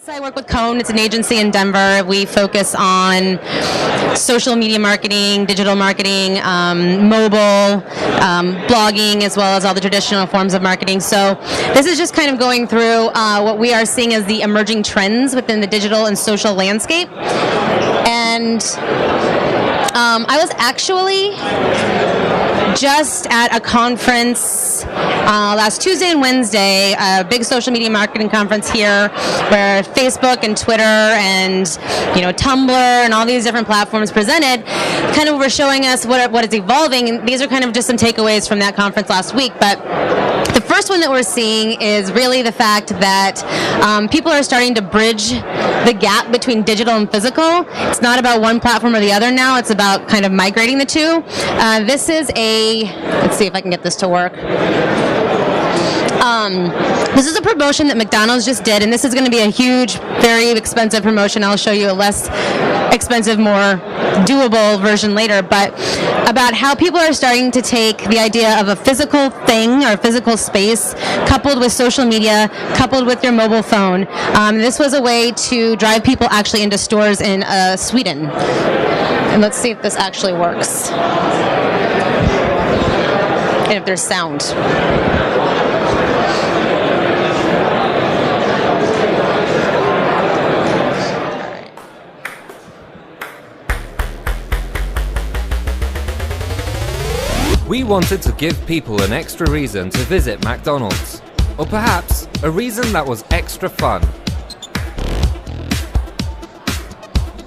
I work with Cone. It's an agency in Denver. We focus on social media marketing, digital marketing, mobile, blogging, as well as all the traditional forms of marketing. So this is just kind of going through what we are seeing as the emerging trends within the digital and social landscape. And I was actually just at a conference last Tuesday and Wednesday, a big social media marketing conference here, where Facebook and Twitter and Tumblr and all these different platforms presented, kind of were showing us what is evolving. And these are kind of just some takeaways from that conference last week. But the first one that we're seeing is really the fact that people are starting to bridge the gap between digital and physical. It's not about one platform or the other now. It's about kind of migrating the two. This is let's see if I can get this to work. This is a promotion that McDonald's just did, and this is going to be a huge, very expensive promotion. I'll show you a less expensive, more doable version later, but about how people are starting to take the idea of a physical thing or physical space coupled with social media, coupled with your mobile phone. This was a way to drive people actually into stores in Sweden. And let's see if this actually works. And if there's sound. We wanted to give people an extra reason to visit McDonald's, or perhaps a reason that was extra fun.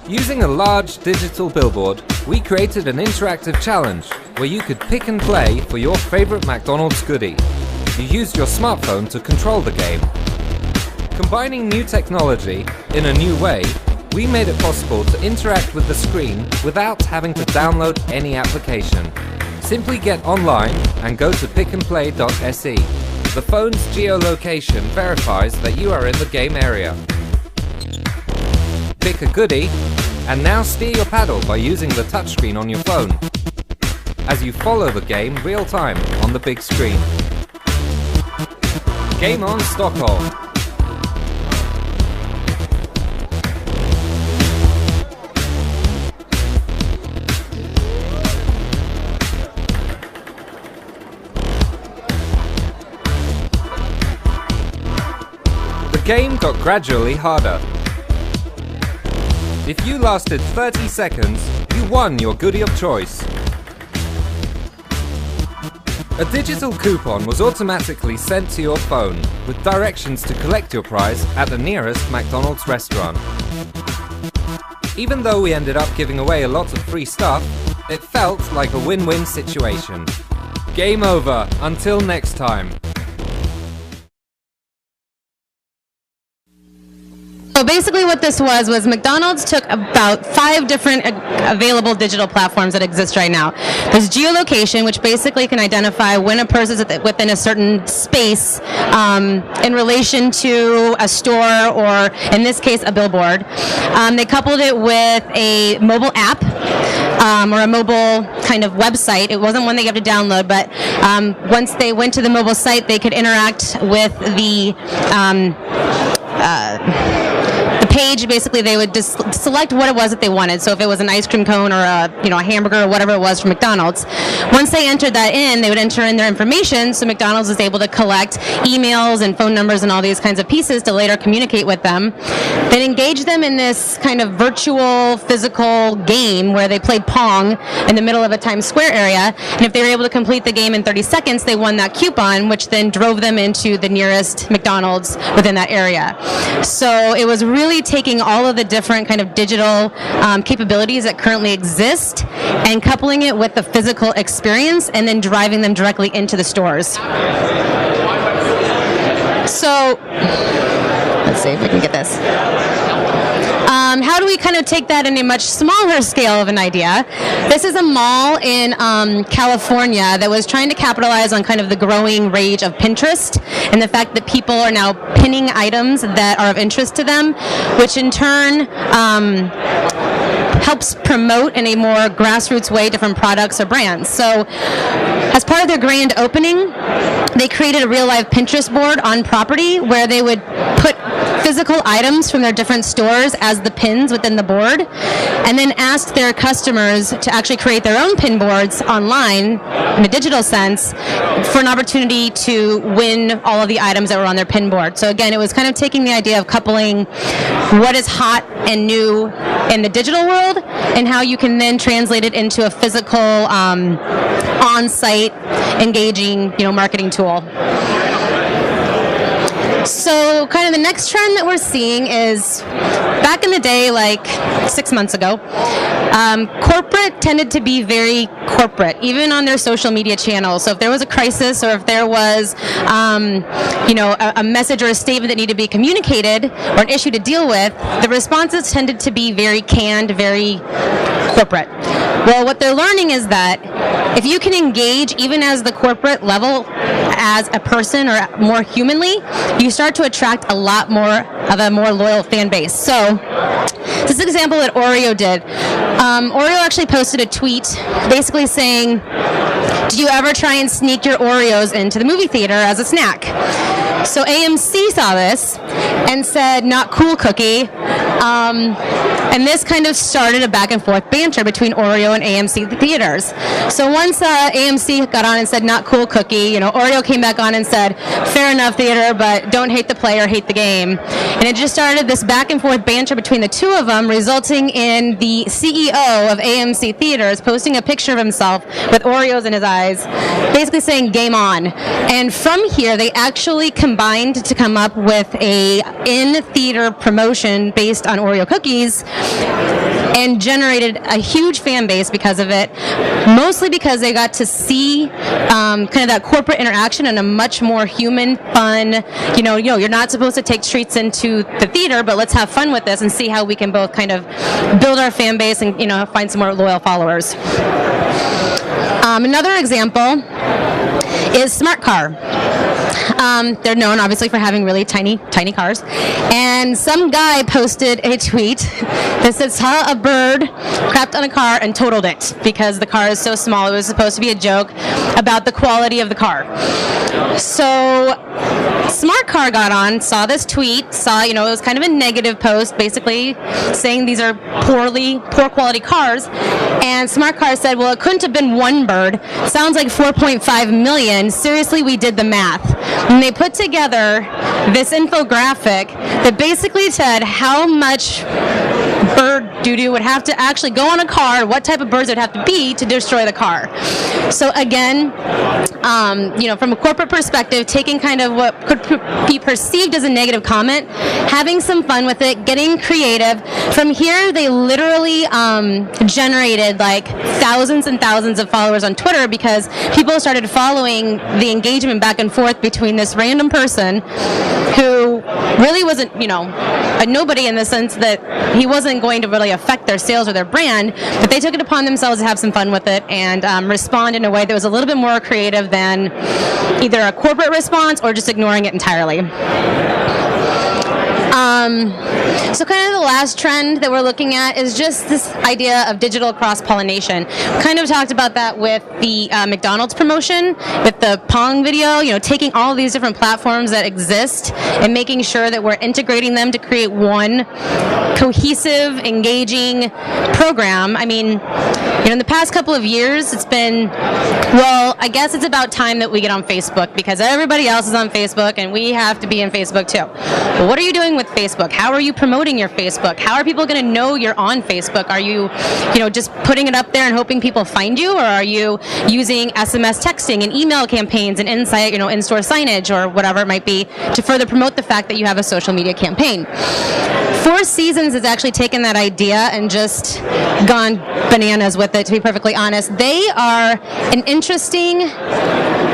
Using a large digital billboard, we created an interactive challenge where you could pick and play for your favorite McDonald's goodie. You used your smartphone to control the game. Combining new technology in a new way, we made it possible to interact with the screen without having to download any application. Simply get online and go to pickandplay.se. The phone's geolocation verifies that you are in the game area. Pick a goodie, and now steer your paddle by using the touchscreen on your phone, as you follow the game real time on the big screen. Game on, Stockholm! The game got gradually harder. If you lasted 30 seconds, you won your goodie of choice. A digital coupon was automatically sent to your phone with directions to collect your prize at the nearest McDonald's restaurant. Even though we ended up giving away a lot of free stuff, it felt like a win-win situation. Game over. Until next time. So basically what this was McDonald's took about 5 different available digital platforms that exist right now. There's geolocation, which basically can identify when a person is within a certain space in relation to a store, or in this case a billboard. They coupled it with a mobile app or a mobile kind of website. It wasn't one that you have to download, but once they went to the mobile site, they could interact with the page. Basically, they would just select what it was that they wanted. So if it was an ice cream cone or a hamburger or whatever it was from McDonald's, once they entered that in, they would enter in their information. So McDonald's was able to collect emails and phone numbers and all these kinds of pieces to later communicate with them. Then engage them in this kind of virtual physical game where they played Pong in the middle of a Times Square area. And if they were able to complete the game in 30 seconds, they won that coupon, which then drove them into the nearest McDonald's within that area. So it was really taking all of the different kind of digital capabilities that currently exist and coupling it with the physical experience and then driving them directly into the stores. So let's see if we can get this. How do we kind of take that in a much smaller scale of an idea? This is a mall in California that was trying to capitalize on kind of the growing rage of Pinterest and the fact that people are now pinning items that are of interest to them, which in turn helps promote in a more grassroots way different products or brands. So as part of their grand opening, they created a real-life Pinterest board on property where they would put physical items from their different stores as the pins within the board, and then asked their customers to actually create their own pin boards online in a digital sense for an opportunity to win all of the items that were on their pin board. So again, it was kind of taking the idea of coupling what is hot and new in the digital world and how you can then translate it into a physical on-site engaging marketing tool. So kind of the next trend that we're seeing is, back in the day, like 6 months ago, corporate tended to be very corporate, even on their social media channels. So if there was a crisis or if there was, a message or a statement that needed to be communicated or an issue to deal with, the responses tended to be very canned, very corporate. Well, what they're learning is that if you can engage even as the corporate level as a person or more humanly, you start to attract a lot more of a more loyal fan base. So this is an example that Oreo did. Oreo actually posted a tweet basically saying, "Do you ever try and sneak your Oreos into the movie theater as a snack?" So AMC saw this and said, "Not cool, cookie." And this kind of started a back and forth banter between Oreo and AMC theaters. So once AMC got on and said, "Not cool, cookie," Oreo came back on and said, "Fair enough, theater, but don't hate the player, hate the game." And it just started this back and forth banter between the two of them, resulting in the CEO of AMC Theaters posting a picture of himself with Oreos in his eyes, basically saying "game on." And from here, they actually combined to come up with a in-theater promotion based on Oreo cookies, and generated a huge fan base because of it, mostly because they got to see kind of that corporate interaction in a much more human, fun, you're not supposed to take treats into the theater, but let's have fun with this and see how we can both kind of build our fan base and find some more loyal followers. Another example is Smart Car. They're known obviously for having really tiny cars, and some guy posted a tweet that said saw a bird crapped on a car and totaled it because the car is so small. It was supposed to be a joke about the quality of the car. So Smart Car got on, saw this tweet, saw it was kind of a negative post, basically saying these are poor quality cars, and Smart Car said, "Well, it couldn't have been one bird. Sounds like 4.5 million. Seriously, we did the math." And they put together this infographic that basically said how much bird doo-doo would have to actually go on a car, what type of birds it would have to be to destroy the car. So again, from a corporate perspective, taking kind of what could be perceived as a negative comment, having some fun with it, getting creative. From here, they literally generated like thousands and thousands of followers on Twitter because people started following the engagement back and forth between this random person who really wasn't, a nobody in the sense that he wasn't going to really affect their sales or their brand, but they took it upon themselves to have some fun with it and respond in a way that was a little bit more creative than either a corporate response or just ignoring it entirely. So kind of the last trend that we're looking at is just this idea of digital cross-pollination. We kind of talked about that with the McDonald's promotion, with the Pong video, taking all of these different platforms that exist and making sure that we're integrating them to create one cohesive, engaging program. I mean, in the past couple of years, it's been, well, I guess it's about time that we get on Facebook because everybody else is on Facebook and we have to be in Facebook too. Well, what are you doing with Facebook? How are you promoting your Facebook? How are people going to know you're on Facebook? Are you, just putting it up there and hoping people find you, or are you using SMS texting and email campaigns and in-store signage or whatever it might be to further promote the fact that you have a social media campaign? Four Seasons has actually taken that idea and just gone bananas with it, to be perfectly honest. They are an interesting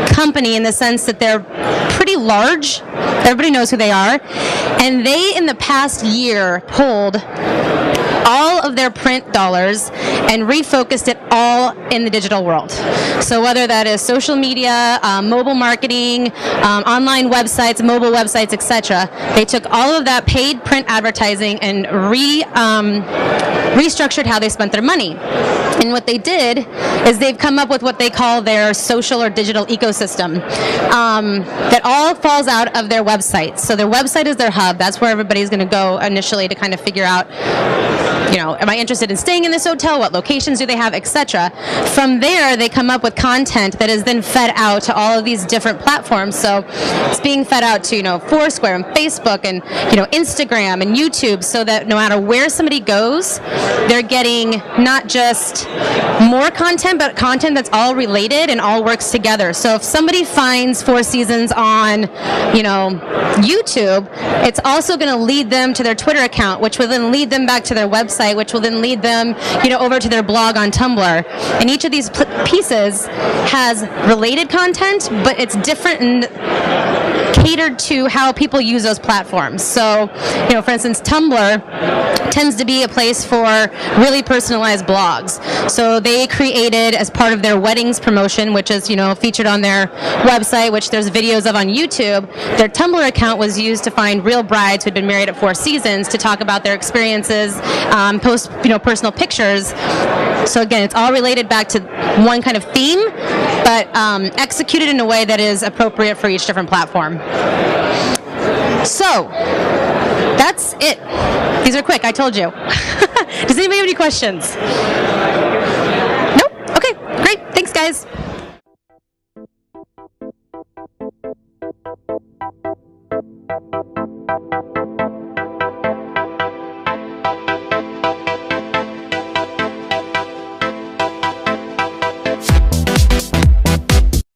company in the sense that they're pretty large. Everybody knows who they are. And they, in the past year, pulled all of their print dollars and refocused it all in the digital world. So whether that is social media, mobile marketing, online websites, mobile websites, etc., they took all of that paid print advertising and restructured how they spent their money. And what they did is they've come up with what they call their social or digital ecosystem that all falls out of their website. So their website is their hub. That's where everybody's going to go initially to kind of figure out, you know, am I interested in staying in this hotel? What locations do they have, etc. From there, they come up with content that is then fed out to all of these different platforms. So it's being fed out to, you know, Foursquare and Facebook and, you know, Instagram and YouTube, so that no matter where somebody goes, they're getting not just more content, but content that's all related and all works together. So if somebody finds Four Seasons on, you know, YouTube, it's also going to lead them to their Twitter account, which will then lead them back to their website, which will then lead them, you know, over to their blog on Tumblr. And each of these pieces has related content, but it's different and catered to how people use those platforms. So, you know, for instance, Tumblr tends to be a place for really personalized blogs. So they created, as part of their weddings promotion, which is, you know, featured on their website, which there's videos of on YouTube, their Tumblr account was used to find real brides who had been married at Four Seasons to talk about their experiences, post, you know, personal pictures. So again, it's all related back to one kind of theme, but executed in a way that is appropriate for each different platform. So that's it. These are quick, I told you. Does anybody have any questions? Nope? Okay, great. Thanks, guys.